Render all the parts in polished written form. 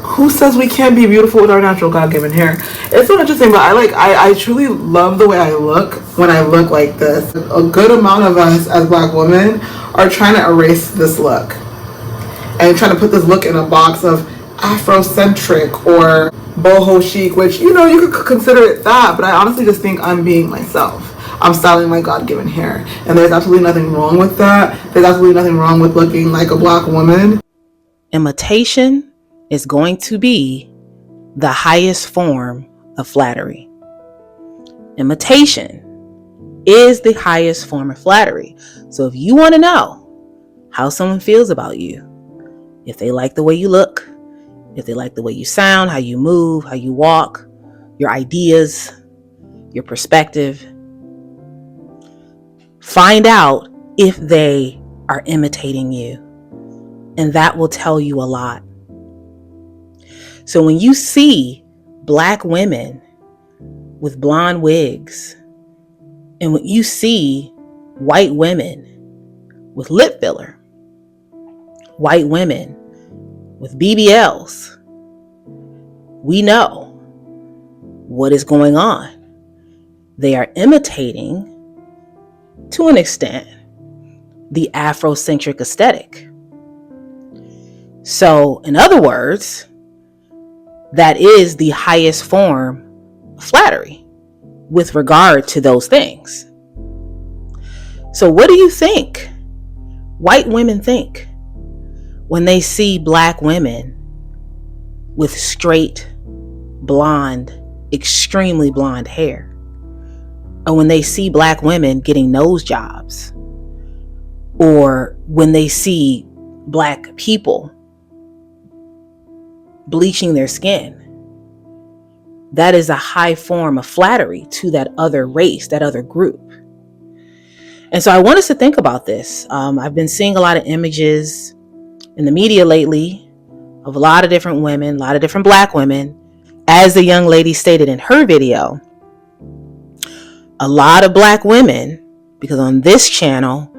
Who says we can't be beautiful with our natural God-given hair? It's so interesting, but I truly love the way I look when I look like this. A good amount of us as Black women are trying to erase this look and trying to put this look in a box of Afrocentric or boho chic, which, you know, you could consider it that, but I honestly just think I'm being myself. I'm styling my God-given hair, and there's absolutely nothing wrong with that. There's absolutely nothing wrong with looking like a Black woman. Imitation is going to be the highest form of flattery. Imitation is the highest form of flattery. So if you want to know how someone feels about you, if they like the way you look, if they like the way you sound, how you move, how you walk, your ideas, your perspective, find out if they are imitating you. And that will tell you a lot. So when you see Black women with blonde wigs, and when you see white women with lip filler, white women with BBLs, we know what is going on. They are imitating, to an extent, the Afrocentric aesthetic. So, in other words, that is the highest form of flattery with regard to those things. So what do you think white women think when they see Black women with straight, blonde, extremely blonde hair? Or when they see Black women getting nose jobs? Or when they see Black people bleaching their skin? That is a high form of flattery to that other race, that other group. And so I want us to think about this. I've been seeing a lot of images in the media lately of a lot of different women, a lot of different Black women. As the young lady stated in her video, a lot of Black women, because on this channel,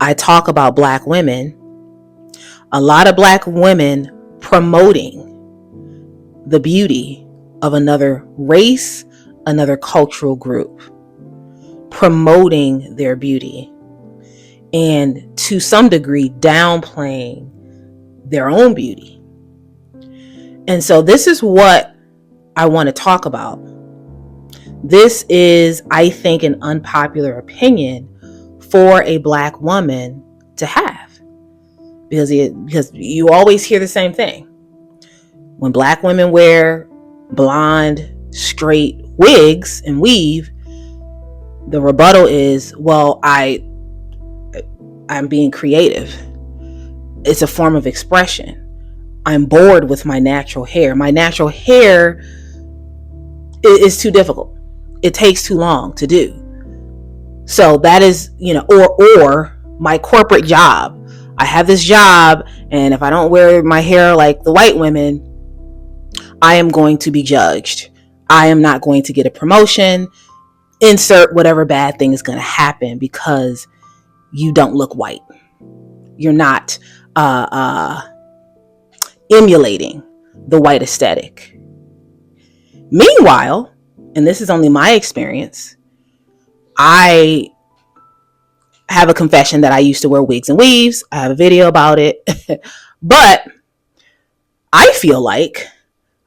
I talk about Black women, a lot of Black women promoting the beauty of another race, another cultural group, promoting their beauty, and to some degree downplaying their own beauty. And so this is what I want to talk about. This is, I think, an unpopular opinion for a Black woman to have, because you always hear the same thing. When Black women wear blonde, straight wigs and weave, the rebuttal is, well, I'm being creative. It's a form of expression. I'm bored with my natural hair. My natural hair is too difficult. It takes too long to do. So that is, or my corporate job. I have this job, and if I don't wear my hair like the white women, I am going to be judged. I am not going to get a promotion. Insert whatever bad thing is going to happen because you don't look white. You're not emulating the white aesthetic. Meanwhile, and this is only my experience, I have a confession that I used to wear wigs and weaves. I have a video about it. But I feel like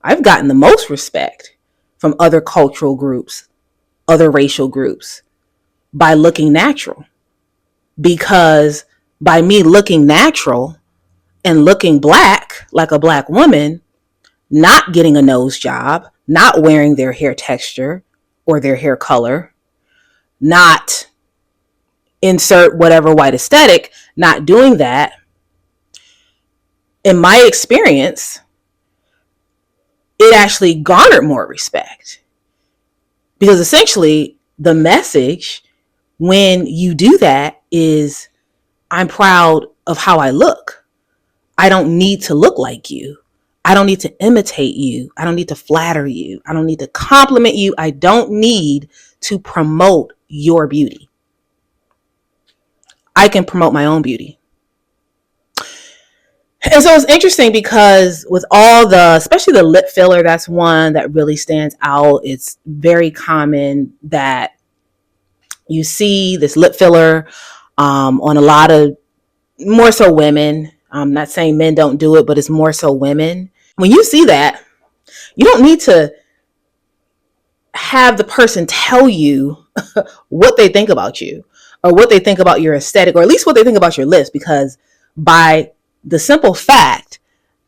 I've gotten the most respect from other cultural groups, other racial groups, by looking natural. Because by me looking natural and looking Black, like a Black woman, not getting a nose job, not wearing their hair texture or their hair color, not insert whatever white aesthetic, not doing that, in my experience, it actually garnered more respect. Because essentially the message when you do that is, I'm proud of how I look. I don't need to look like you. I don't need to imitate you. I don't need to flatter you. I don't need to compliment you. I don't need to promote your beauty. I can promote my own beauty. And so it's interesting because with all the, especially the lip filler, that's one that really stands out. It's very common that you see this lip filler on a lot of, more so women. I'm not saying men don't do it, but it's more so women. When you see that, you don't need to have the person tell you what they think about you or what they think about your aesthetic, or at least what they think about your lips, because by the simple fact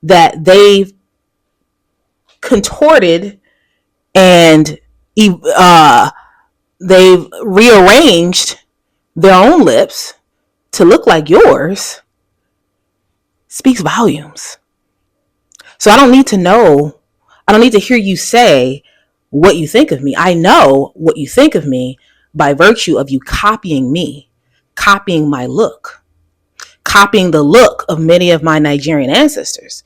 that they've contorted and they've rearranged their own lips to look like yours speaks volumes. So I don't need to hear you say what you think of me. I know what you think of me by virtue of you copying me, copying my look, copying the look of many of my Nigerian ancestors.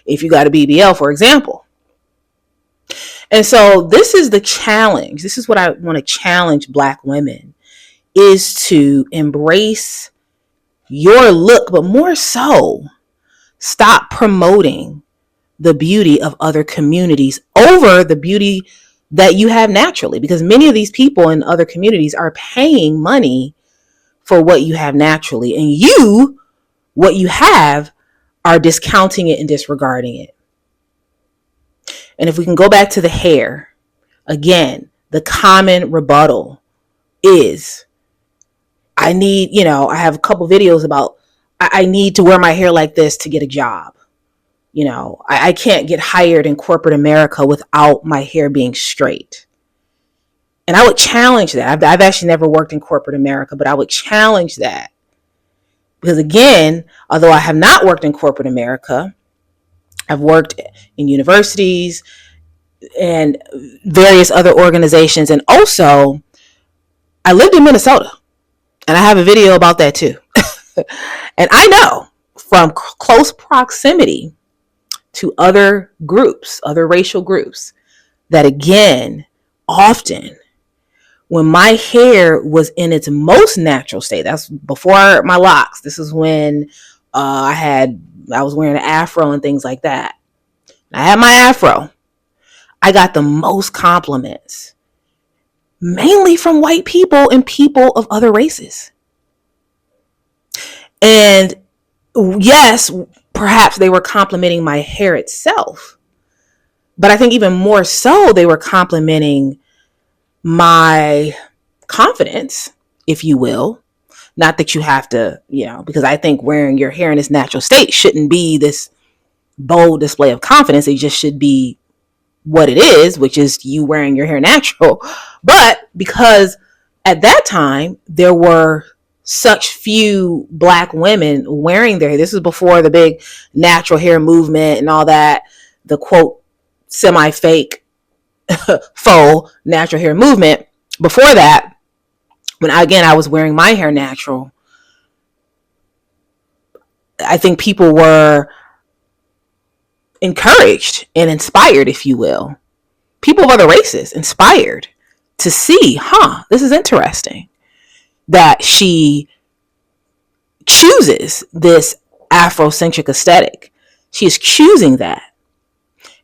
If you got a BBL, for example. And so this is the challenge. This is what I want to challenge Black women, is to embrace your look, but more so, stop promoting the beauty of other communities over the beauty that you have naturally, because many of these people in other communities are paying money for what you have naturally, and you, what you have, are discounting it and disregarding it. And if we can go back to the hair, again, the common rebuttal is, I have a couple videos about, I need to wear my hair like this to get a job. I can't get hired in corporate America without my hair being straight. And I would challenge that. I've actually never worked in corporate America, but I would challenge that. Because again, although I have not worked in corporate America, I've worked in universities and various other organizations. And also, I lived in Minnesota. And I have a video about that too. And I know from close proximity to other groups, other racial groups, that again, often when my hair was in its most natural state, that's before my locks. This is when I was wearing an afro and things like that. I had my afro. I got the most compliments, mainly from white people and people of other races. And yes, perhaps they were complimenting my hair itself, but I think even more so, they were complimenting my confidence, if you will. Not that you have to, because I think wearing your hair in its natural state shouldn't be this bold display of confidence. It just should be what it is, which is you wearing your hair natural. But because at that time, there were such few Black women wearing their hair. This was before the big natural hair movement and all that, the quote, semi-fake, faux natural hair movement. Before that, when I was wearing my hair natural, I think people were encouraged and inspired, if you will. People of other races inspired to see, this is interesting that she chooses this Afrocentric aesthetic. She is choosing that.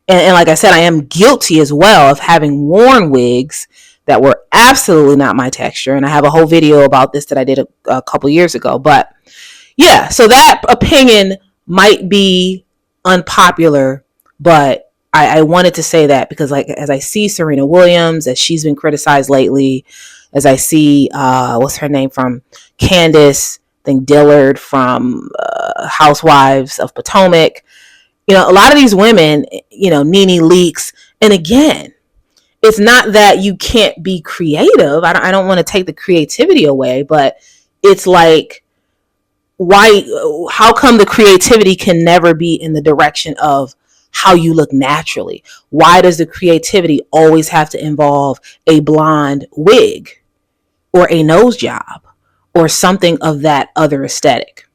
And like I said, I am guilty as well of having worn wigs that were absolutely not my texture. And I have a whole video about this that I did a couple years ago. But yeah, so that opinion might be unpopular, but I wanted to say that because as I see Serena Williams, as she's been criticized lately, as I see, what's her name from Candace, I think Dillard from Housewives of Potomac, a lot of these women, Nene Leakes, and again, it's not that you can't be creative. I don't want to take the creativity away, but it's like, how come the creativity can never be in the direction of how you look naturally? Why does the creativity always have to involve a blonde wig or a nose job or something of that other aesthetic?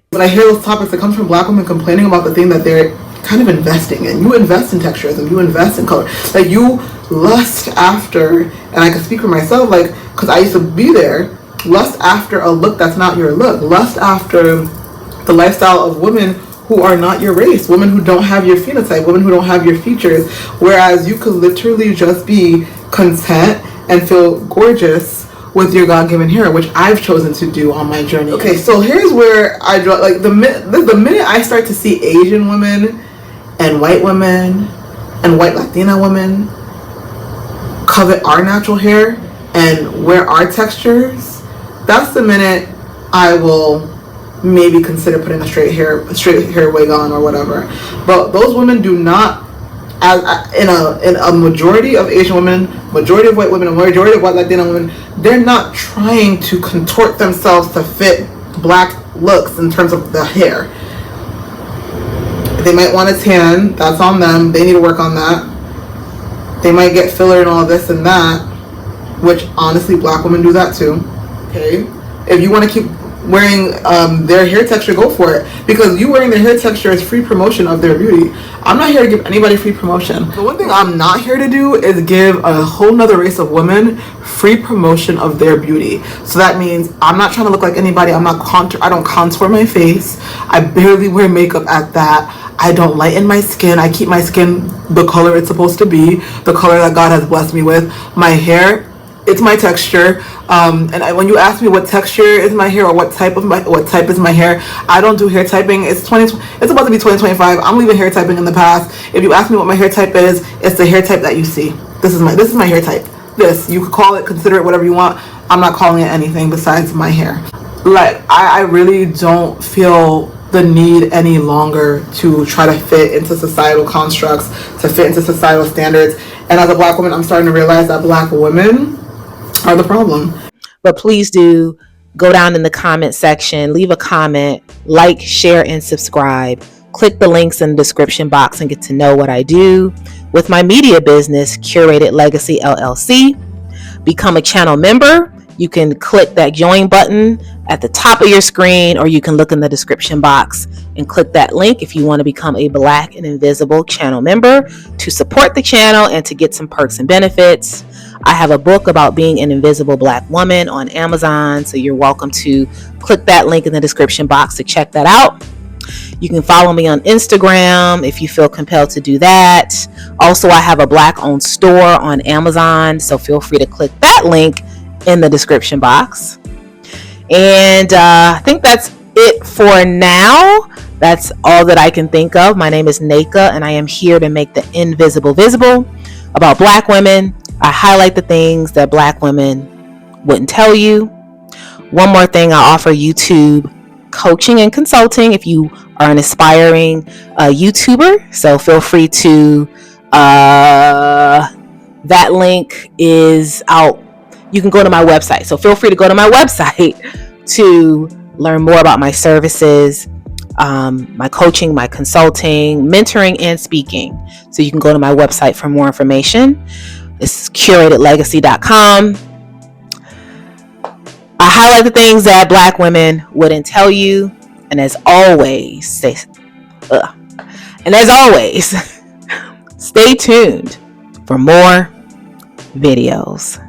When I hear those topics, it comes from Black women complaining about the thing that they're kind of investing in. You invest in texturism, you invest in color. Like, you lust after, and I can speak for myself, because I used to be there, lust after a look that's not your look. Lust after the lifestyle of women who are not your race, women who don't have your phenotype, women who don't have your features, whereas you could literally just be content and feel gorgeous with your God-given hair, which I've chosen to do on my journey. Okay, so here's where I draw, like, the minute I start to see Asian women and white women and white Latina women covet our natural hair and wear our textures, that's the minute I will maybe consider putting a straight hair wig on or whatever. But those women do not, as in a majority of Asian women, majority of white women, and majority of white Latina women, they're not trying to contort themselves to fit black looks in terms of the hair. They might want a tan, that's on them, they need to work on that. They might get filler and all this and that, which honestly black women do that too. Okay, if you want to keep wearing their hair texture, go for it, because you wearing their hair texture is free promotion of their beauty. I'm not here to give anybody free promotion. The one thing I'm not here to do is give a whole nother race of women free promotion of their beauty. So that means I'm not trying to look like anybody. I don't contour my face. I barely wear makeup at that. I don't lighten my skin. I keep my skin the color it's supposed to be, the color that God has blessed me with. My hair, it's my texture. When you ask me what texture is my hair or what type is my hair, I don't do hair typing. It's about to be 2025. I'm leaving hair typing in the past. If you ask me what my hair type is, it's the hair type that you see. This is my hair type. This, you could call it, consider it whatever you want. I'm not calling it anything besides my hair. Like, I really don't feel the need any longer to try to fit into societal constructs, to fit into societal standards. And as a black woman, I'm starting to realize that black women are the problem. But please do go down in the comment section, leave a comment, like, share, and subscribe. Click the links in the description box and get to know what I do with my media business, Curated Legacy LLC. Become a channel member. You can click that join button at the top of your screen, or you can look in the description box and click that link if you want to become a Black and Invisible channel member to support the channel and to get some perks and benefits. I have a book about being an invisible Black woman on Amazon, so you're welcome to click that link in the description box to check that out. You can follow me on Instagram if you feel compelled to do that. Also, I have a Black-owned store on Amazon, so feel free to click that link in the description box. And I think that's it for now. That's all that I can think of. My name is Naka, and I am here to make the invisible visible. About Black women, I highlight the things that Black women wouldn't tell you. One more thing, I offer YouTube coaching and consulting if you are an aspiring YouTuber. So feel free to, that link is out. You can go to my website. So feel free to go to my website to learn more about my services, my coaching, my consulting, mentoring, and speaking. So you can go to my website for more information. It's curatedlegacy.com. I highlight the things that Black women wouldn't tell you. And as always, stay tuned for more videos.